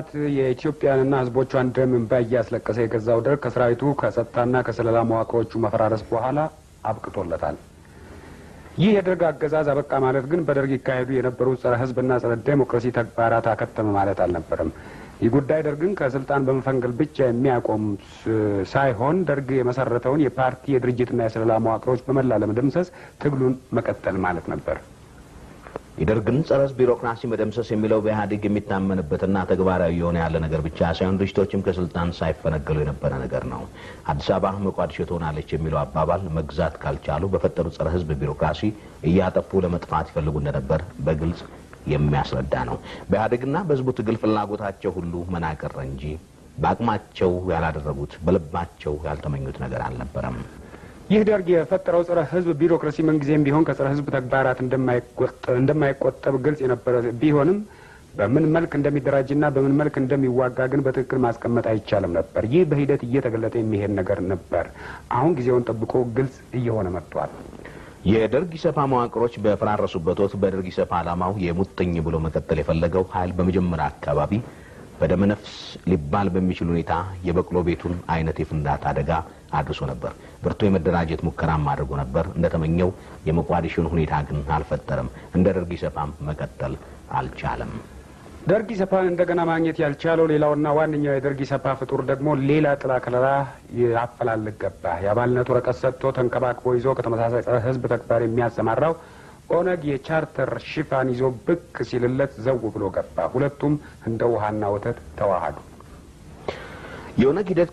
ዓመታት የኢትዮጵያንና ህዝቦቿን ደም እንባ እያስለቀሰ የገዛው ደርግ ከሰራዊቱ ከጸጥታና ከስለላ መዋቅሮቹ መፈራረስ በኋላ አብቅቶለታል። ይህ የደርግ አገዛዝ አበቃ ማለት ግን በደርግ ይካሄዱ የነበሩ ጸረ ህዝብና ጸረ ዴሞክራሲ ተግባራት አከተመ ማለት አልነበረም። ይህ ጉዳይ ደርግን ከስልጣን በመፈንገል ብቻ የሚያቆም ሳይሆን ደርግ የመሰረተውን የፓርቲ የድርጅትና የስለላ መዋቅሮች በመላ ለመደምሰስ ትግሉን መቀጠል ማለት ነበር። የደርግን ጸረ ህዝብ ቢሮክራሲ መደምሰስ የሚለው በኢህአዴግ የሚታመንበትና ተግባራዊ የሆነ ያለ ነገር ብቻ ሳይሆን ድርጅቶችም ከስልጣን ሳይፈነገሉ የነበረ ነገር ነው። አዲስ አበባ መቋዲሾ ትሆናለች የሚለው አባባል መግዛት ካልቻሉ በፈጠሩ ጸረ ህዝብ ቢሮክራሲ እያጠፉ ለመጥፋት ይፈልጉ እንደነበር በግልጽ የሚያስረዳ ነው። በኢህአዴግና በህዝቡ ትግል ፍላጎታቸው ሁሉ መናቀር እንጂ በአቅማቸው ያላደረጉት በልባቸው ያልተመኙት ነገር አልነበረም። ይህ ደርግ የፈጠረው ጸረ ህዝብ ቢሮክራሲ ምንጊዜም ቢሆን ከጸረ ህዝብ ተግባራት እንደማይቆጠብ ግልጽ የነበረ ቢሆንም በምን መልክ እንደሚደራጅና በምን መልክ እንደሚዋጋ ግን በትክክል ማስቀመጥ አይቻልም ነበር። ይህ በሂደት እየተገለጠ የሚሄድ ነገር ነበር። አሁን ጊዜውን ጠብቆ ግልጽ እየሆነ መጥቷል። የደርግ ኢሰፓ መዋቅሮች በፈራረሱበት ወቅት በደርግ ኢሰፓ ዓላማው የሙጥኝ ብሎ መቀጠል የፈለገው ኃይል በመጀመሪያ አካባቢ በደመነፍስ ሊባል በሚችል ሁኔታ የበቅሎ ቤቱን አይነት የፍንዳታ አደጋ አድርሶ ነበር። ብርቱ የመደራጀት ሙከራም አድርጎ ነበር። እንደተመኘው የመቋዲሾን ሁኔታ ግን አልፈጠረም። እንደ ደርግ ኢሰፓም መቀጠል አልቻለም። ደርግ ኢሰፓን እንደገና ማግኘት ያልቻለው ሌላውና ዋነኛው የደርግ ኢሰፓ ፍጡር ደግሞ ሌላ ጥላ ከለላ ያፈላልግ ገባ። የአባልነት ወረቀት ሰጥቶ ተንከባክቦ ይዞ ከተመሳሳይ ጸረ ህዝብ ተግባር የሚያሰማራው ኦነግ የቻርተር ሽፋን ይዞ ብቅ ሲልለት ዘው ብሎ ገባ። ሁለቱም እንደ ውሃና ወተት ተዋሃዱ። የኦነግ ሂደት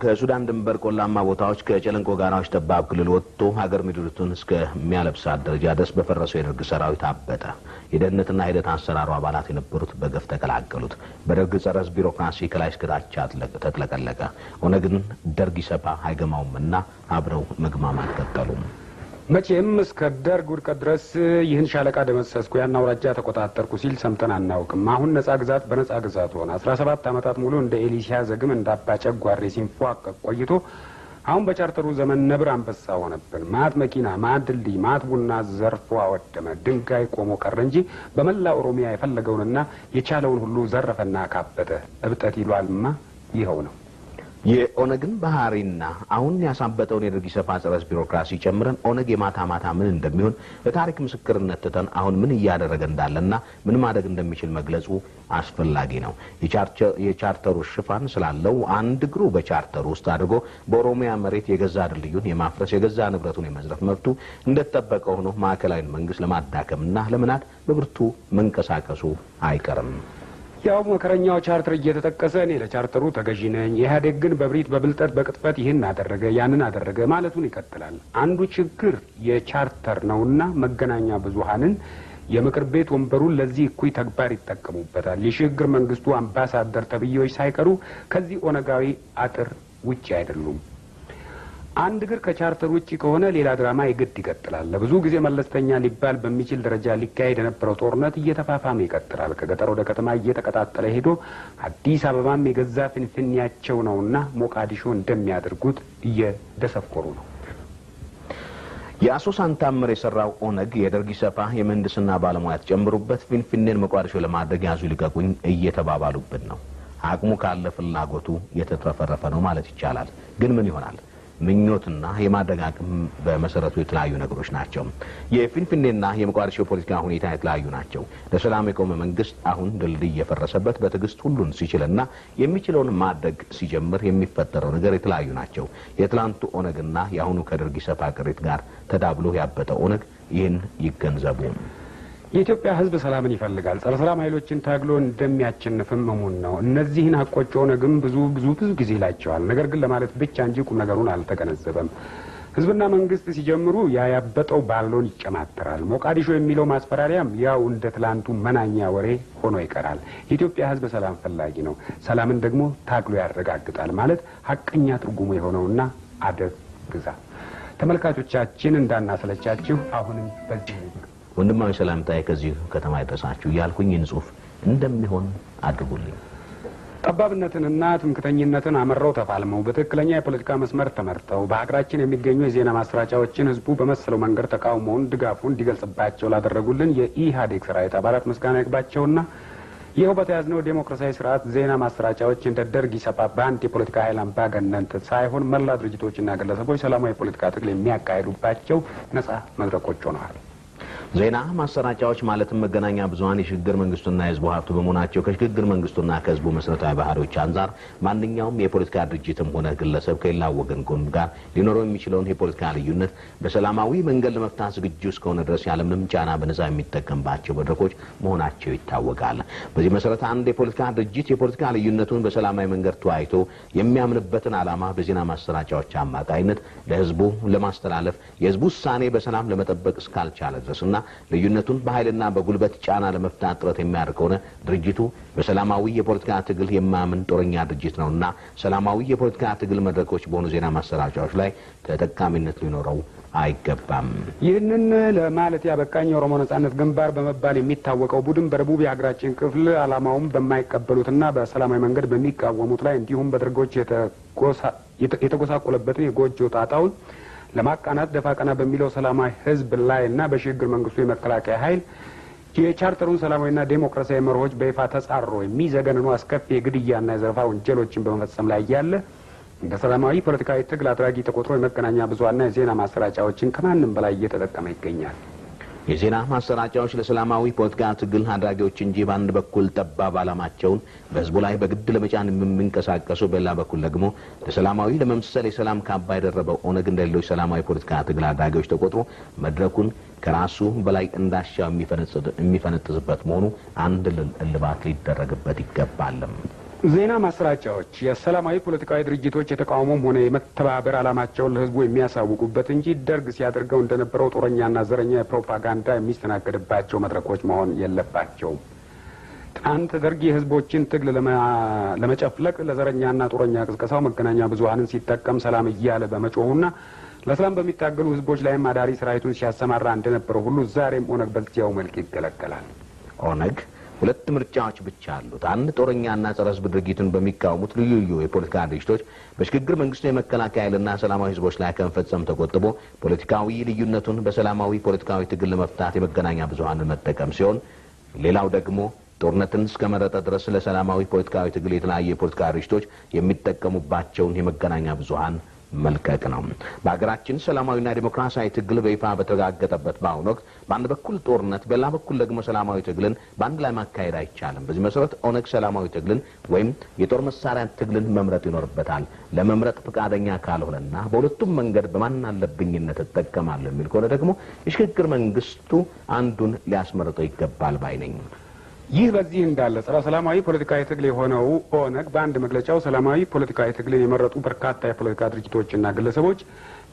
ከሱዳን ድንበር ቆላማ ቦታዎች ከጨለንቆ ጋራዎች ጠባብ ክልል ወጥቶ ሀገር ምድሪቱን እስከሚያለብሳት ደረጃ ድረስ በፈረሰው የደርግ ሰራዊት አበጠ። የደህንነትና ሂደት አሰራሩ አባላት የነበሩት በገፍ ተቀላቀሉት። በደርግ ጸረ ህዝብ ቢሮክራሲ ከላይ እስከታች ተጥለቀለቀ። ኦነግን ደርግ ኢሰፓ አይገማውምና አብረው መግማማት ቀጠሉ። መቼም እስከ ደርግ ውድቀት ድረስ ይህን ሻለቃ ደመሰስኩ ያን አውራጃ ተቆጣጠርኩ ሲል ሰምተን አናውቅም። አሁን ነጻ ግዛት በነጻ ግዛት ሆነ። 17 ዓመታት ሙሉ እንደ ኤሊሲያ ዘግም እንደ አባ ጨጓሬ ሲንፏቀቅ ቆይቶ አሁን በቻርተሩ ዘመን ነብር አንበሳ ሆነብን። ማት መኪና፣ ማት ድልድይ፣ ማት ቡና ዘርፎ አወደመ። ድንጋይ ቆሞ ቀረ እንጂ በመላ ኦሮሚያ የፈለገውንና የቻለውን ሁሉ ዘረፈና ካበተ። እብጠት ይሏልማ ይኸው ነው። የኦነግን ባህሪና አሁን ያሳበጠውን የደርግ ኢሰፓ ጸረ ህዝብ ቢሮክራሲ ጨምረን ኦነግ የማታ ማታ ምን እንደሚሆን ለታሪክ ምስክርነት ትተን አሁን ምን እያደረገ እንዳለና ምን ማድረግ እንደሚችል መግለጹ አስፈላጊ ነው። የቻርተሩ ሽፋን ስላለው አንድ እግሩ በቻርተሩ ውስጥ አድርጎ በኦሮሚያ መሬት የገዛ ድልድዩን የማፍረስ የገዛ ንብረቱን የመዝረፍ መብቱ እንደተጠበቀ ሆኖ ማዕከላዊ መንግስት ለማዳከምና ለመናድ በብርቱ መንቀሳቀሱ አይቀርም። ያው መከረኛው ቻርተር እየተጠቀሰ እኔ ለቻርተሩ ተገዢ ነኝ፣ ኢህአዴግ ግን በብሪት በብልጠት በቅጥፈት ይህን አደረገ ያንን አደረገ ማለቱን ይቀጥላል። አንዱ ችግር የቻርተር ነውና መገናኛ ብዙሃንን የምክር ቤት ወንበሩን ለዚህ እኩይ ተግባር ይጠቀሙበታል። የሽግግር መንግስቱ አምባሳደር ተብዬዎች ሳይቀሩ ከዚህ ኦነጋዊ አጥር ውጪ አይደሉም። አንድ እግር ከቻርተር ውጪ ከሆነ ሌላ ድራማ ይግድ ይቀጥላል። ለብዙ ጊዜ መለስተኛ ሊባል በሚችል ደረጃ ሊካሄድ የነበረው ጦርነት እየተፋፋመ ይቀጥላል። ከገጠር ወደ ከተማ እየተቀጣጠለ ሄዶ አዲስ አበባም የገዛ ፍንፍኔያቸው ነውና ሞቃዲሾ እንደሚያደርጉት እየደሰኮሩ ነው። የአሶሳን ታምር የሰራው ኦነግ የደርግ ኢሰፓ የምህንድስና ባለሙያ ተጨምሩበት ፊንፊኔን መቋዲሾ ለማድረግ ያዙ ልቀቁኝ እየተባባሉብን ነው። አቅሙ ካለ ፍላጎቱ የተትረፈረፈ ነው ማለት ይቻላል። ግን ምን ይሆናል? ምኞትና የማድረግ አቅም በመሰረቱ የተለያዩ ነገሮች ናቸው። የፊንፊኔና የመቋዲሾ ፖለቲካ ሁኔታ የተለያዩ ናቸው። ለሰላም የቆመ መንግስት አሁን ድልድይ የፈረሰበት በትዕግስት ሁሉን ሲችልና የሚችለውን ማድረግ ሲጀምር የሚፈጠረው ነገር የተለያዩ ናቸው። የትላንቱ ኦነግና የአሁኑ ከደርግ ኢሰፓ ቅሪት ጋር ተዳብሎ ያበጠው ኦነግ ይህን ይገንዘቡ። የኢትዮጵያ ህዝብ ሰላምን ይፈልጋል። ጸረ ሰላም ኃይሎችን ታግሎ እንደሚያቸንፍም እሙን ነው። እነዚህን ሀቆች ኦነግም ብዙ ጊዜ ይላቸዋል። ነገር ግን ለማለት ብቻ እንጂ ቁም ነገሩን አልተገነዘበም። ህዝብና መንግስት ሲጀምሩ ያበጠው ባሎን ይጨማተራል። ሞቃዲሾ የሚለው ማስፈራሪያም ያው እንደ ትላንቱ መናኛ ወሬ ሆኖ ይቀራል። የኢትዮጵያ ህዝብ ሰላም ፈላጊ ነው። ሰላምን ደግሞ ታግሎ ያረጋግጣል ማለት ሀቀኛ ትርጉሙ የሆነውና አደብ ግዛ። ተመልካቾቻችን እንዳናሰለቻችሁ አሁንም በዚህ ወንድማዊ ሰላምታዬ ከዚህ ከተማ ይድረሳችሁ እያልኩኝ ጽሁፍ እንደሚሆን አድርጉልኝ። ጠባብነትንና ትምክተኝነትን አመረው ተፋልመው በትክክለኛ የፖለቲካ መስመር ተመርተው በሀገራችን የሚገኙ የዜና ማሰራጫዎችን ህዝቡ በመሰለው መንገድ ተቃውሞውን ድጋፉን እንዲገልጽባቸው ላደረጉልን የኢህአዴግ ሰራዊት አባላት ምስጋና ይግባቸውና ይኸው በተያዝነው ዴሞክራሲያዊ ስርዓት ዜና ማሰራጫዎች እንደ ደርግ ኢሰፓ በአንድ የፖለቲካ ኃይል አምባገነን ሳይሆን መላ ድርጅቶችና ግለሰቦች ሰላማዊ የፖለቲካ ትግል የሚያካሂዱባቸው ነጻ መድረኮች ሆነዋል። ዜና ማሰራጫዎች ማለትም መገናኛ ብዙሃን የሽግግር መንግስቱና የህዝቡ ሀብት በመሆናቸው ከሽግግር መንግስቱና ከህዝቡ መሰረታዊ ባህሪዎች አንጻር ማንኛውም የፖለቲካ ድርጅትም ሆነ ግለሰብ ከሌላ ወገን ጎን ጋር ሊኖረው የሚችለውን የፖለቲካ ልዩነት በሰላማዊ መንገድ ለመፍታት ዝግጁ እስከሆነ ድረስ ያለምንም ጫና በነጻ የሚጠቀምባቸው መድረኮች መሆናቸው ይታወቃል። በዚህ መሰረት አንድ የፖለቲካ ድርጅት የፖለቲካ ልዩነቱን በሰላማዊ መንገድ ተወያይቶ የሚያምንበትን ዓላማ በዜና ማሰራጫዎች አማካይነት ለህዝቡ ለማስተላለፍ የህዝቡ ውሳኔ በሰላም ለመጠበቅ እስካልቻለ ድረስና ልዩነቱን በኃይልና በጉልበት ጫና ለመፍታት ጥረት የሚያደርግ ሆነ ድርጅቱ በሰላማዊ የፖለቲካ ትግል የማያምን ጦረኛ ድርጅት ነውና ሰላማዊ የፖለቲካ ትግል መድረኮች በሆኑ ዜና ማሰራጫዎች ላይ ተጠቃሚነት ሊኖረው አይገባም። ይህንን ለማለት ያበቃኝ የኦሮሞ ነጻነት ግንባር በመባል የሚታወቀው ቡድን በደቡብ የሀገራችን ክፍል ዓላማውን በማይቀበሉትና በሰላማዊ መንገድ በሚቃወሙት ላይ እንዲሁም በድርጎች የተጎሳቆለበትን የጎጆ ጣጣውን ለማቃናት ደፋ ቀና በሚለው ሰላማዊ ህዝብ ላይ እና በሽግግር መንግስቱ የመከላከያ ኃይል የቻርተሩን ሰላማዊና ዴሞክራሲያዊ መርሆች በይፋ ተጻሮ የሚዘገንኑ አስከፊ የግድያና የዘረፋ ወንጀሎችን በመፈጸም ላይ ያለ በሰላማዊ ፖለቲካዊ ትግል አድራጊ ተቆጥሮ የመገናኛ ብዙሃንና የዜና ማሰራጫዎችን ከማንም በላይ እየተጠቀመ ይገኛል። የዜና ማሰራጫዎች ለሰላማዊ ፖለቲካ ትግል አድራጊዎች እንጂ በአንድ በኩል ጠባብ ዓላማቸውን በህዝቡ ላይ በግድ ለመጫን የሚንቀሳቀሱ በሌላ በኩል ደግሞ ለሰላማዊ ለመምሰል የሰላም ካባ የደረበው ኦነግ እንደሌሎች ሰላማዊ ፖለቲካ ትግል አድራጊዎች ተቆጥሮ መድረኩን ከራሱ በላይ እንዳሻው የሚፈነጥዝበት መሆኑ አንድ እልባት ሊደረግበት ይገባል። ዜና ማሰራጫዎች የሰላማዊ ፖለቲካዊ ድርጅቶች የተቃውሞም ሆነ የመተባበር ዓላማቸውን ለህዝቡ የሚያሳውቁበት እንጂ ደርግ ሲያደርገው እንደነበረው ጦረኛና ዘረኛ የፕሮፓጋንዳ የሚስተናገድባቸው መድረኮች መሆን የለባቸውም። ትናንት ደርግ የህዝቦችን ትግል ለመጨፍለቅ ለዘረኛና ጦረኛ ቅስቀሳው መገናኛ ብዙሃንን ሲጠቀም ሰላም እያለ በመጮሁና ለሰላም በሚታገሉ ህዝቦች ላይም አዳሪ ሰራዊቱን ሲያሰማራ እንደነበረው ሁሉ ዛሬም ኦነግ በዚያው መልክ ይገለገላል። ኦነግ ሁለት ምርጫዎች ብቻ አሉት። አንድ ጦረኛና ጸረ ህዝብ ድርጊቱን በሚቃወሙት ልዩ ልዩ የፖለቲካ ድርጅቶች በሽግግር መንግስቱ የመከላከያ ኃይልና ሰላማዊ ህዝቦች ላይ ከመፈጸም ተቆጥቦ ፖለቲካዊ ልዩነቱን በሰላማዊ ፖለቲካዊ ትግል ለመፍታት የመገናኛ ብዙሃንን መጠቀም ሲሆን፣ ሌላው ደግሞ ጦርነትን እስከመረጠ ድረስ ለሰላማዊ ፖለቲካዊ ትግል የተለያዩ የፖለቲካ ድርጅቶች የሚጠቀሙባቸውን የመገናኛ ብዙሃን መልቀቅ ነው። በሀገራችን ሰላማዊና ዲሞክራሲያዊ ትግል በይፋ በተረጋገጠበት በአሁኑ ወቅት በአንድ በኩል ጦርነት በሌላ በኩል ደግሞ ሰላማዊ ትግልን በአንድ ላይ ማካሄድ አይቻልም። በዚህ መሰረት ኦነግ ሰላማዊ ትግልን ወይም የጦር መሳሪያ ትግልን መምረጥ ይኖርበታል። ለመምረጥ ፈቃደኛ ካልሆነና በሁለቱም መንገድ በማናለብኝነት እጠቀማለሁ የሚል ከሆነ ደግሞ የሽግግር መንግስቱ አንዱን ሊያስመርጠው ይገባል ባይ ነኝ። ይህ በዚህ እንዳለ ጸረ ሰላማዊ ፖለቲካዊ ትግል የሆነው ኦነግ በአንድ መግለጫው ሰላማዊ ፖለቲካዊ ትግልን የመረጡ በርካታ የፖለቲካ ድርጅቶችና ግለሰቦች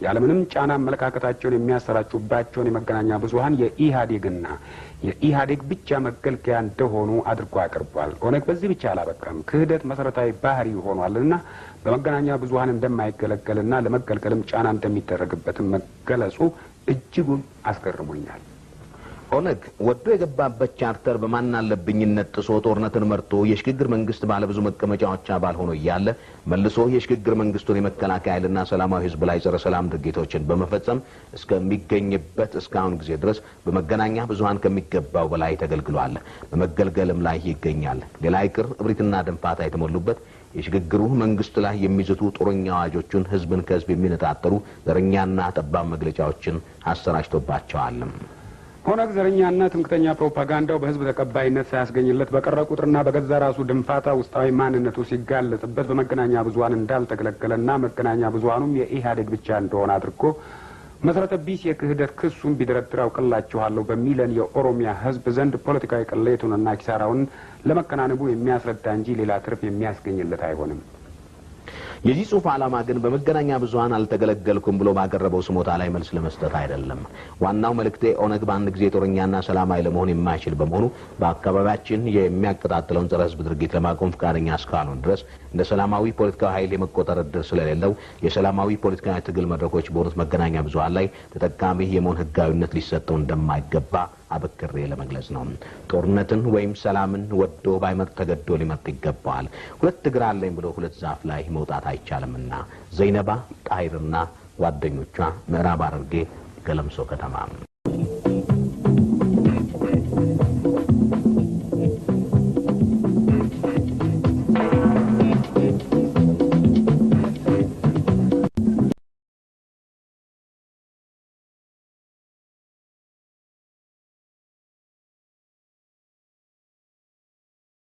ያለምንም ጫና አመለካከታቸውን የሚያሰራጩባቸውን የመገናኛ ብዙሃን የኢህአዴግና የኢህአዴግ ብቻ መገልገያ እንደሆኑ አድርጎ አቅርቧል። ኦነግ በዚህ ብቻ አላበቃም። ክህደት መሰረታዊ ባህሪ ሆኗልና በመገናኛ ብዙሃን እንደማይገለገልና ለመገልገልም ጫና እንደሚደረግበትም መገለጹ እጅጉን አስገርሞኛል። ኦነግ ወዶ የገባበት ቻርተር በማናለብኝነት ጥሶ ጦርነትን መርጦ የሽግግር መንግስት ባለብዙ መቀመጫዎች አባል ሆኖ እያለ መልሶ የሽግግር መንግስቱን የመከላከያ ኃይልና ሰላማዊ ህዝብ ላይ ጸረ ሰላም ድርጊቶችን በመፈጸም እስከሚገኝበት እስካሁን ጊዜ ድረስ በመገናኛ ብዙሃን ከሚገባው በላይ ተገልግሏል። በመገልገልም ላይ ይገኛል። ሌላ ይቅር እብሪትና ድንፋታ የተሞሉበት የሽግግሩ መንግስት ላይ የሚዝቱ ጦረኛ አዋጆችን ህዝብን ከህዝብ የሚነጣጠሩ ዘረኛና ጠባብ መግለጫዎችን አሰራጭቶባቸዋል። ኦነግ ዘረኛና ትምክተኛ ፕሮፓጋንዳው በህዝብ ተቀባይነት ሳያስገኝለት በቀረ ቁጥርና በገዛ ራሱ ድንፋታ ውስጣዊ ማንነቱ ሲጋለጥበት በመገናኛ ብዙሃን እንዳልተገለገለና መገናኛ ብዙሃኑም የኢህአዴግ ብቻ እንደሆነ አድርጎ መሰረተ ቢስ የክህደት ክሱን ቢደረድር አውቅላችኋለሁ በሚለን የኦሮሚያ ህዝብ ዘንድ ፖለቲካዊ ቅሌቱንና ኪሳራውን ለመከናነቡ የሚያስረዳ እንጂ ሌላ ትርፍ የሚያስገኝለት አይሆንም። የዚህ ጽሑፍ ዓላማ ግን በመገናኛ ብዙሃን አልተገለገልኩም ብሎ ባቀረበው ስሞታ ላይ መልስ ለመስጠት አይደለም። ዋናው መልእክቴ ኦነግ በአንድ ጊዜ ጦረኛና ሰላማዊ ለመሆን የማይችል በመሆኑ በአካባቢያችን የሚያቀጣጥለውን ጸረ ህዝብ ድርጊት ለማቆም ፈቃደኛ እስካልሆነ ድረስ እንደ ሰላማዊ ፖለቲካዊ ኃይል የመቆጠር ዕድል ስለሌለው የሰላማዊ ፖለቲካዊ ትግል መድረኮች በሆኑት መገናኛ ብዙሃን ላይ ተጠቃሚ የመሆን ህጋዊነት ሊሰጠው እንደማይገባ አበክሬ ለመግለጽ ነው። ጦርነትን ወይም ሰላምን ወዶ ባይመርጥ ተገዶ ሊመርጥ ይገባዋል። ሁለት እግር አለኝ ብሎ ሁለት ዛፍ ላይ መውጣት አይቻልምና። ዘይነባ ጣይርና ጓደኞቿ ምዕራብ ሐረርጌ ገለምሶ ከተማ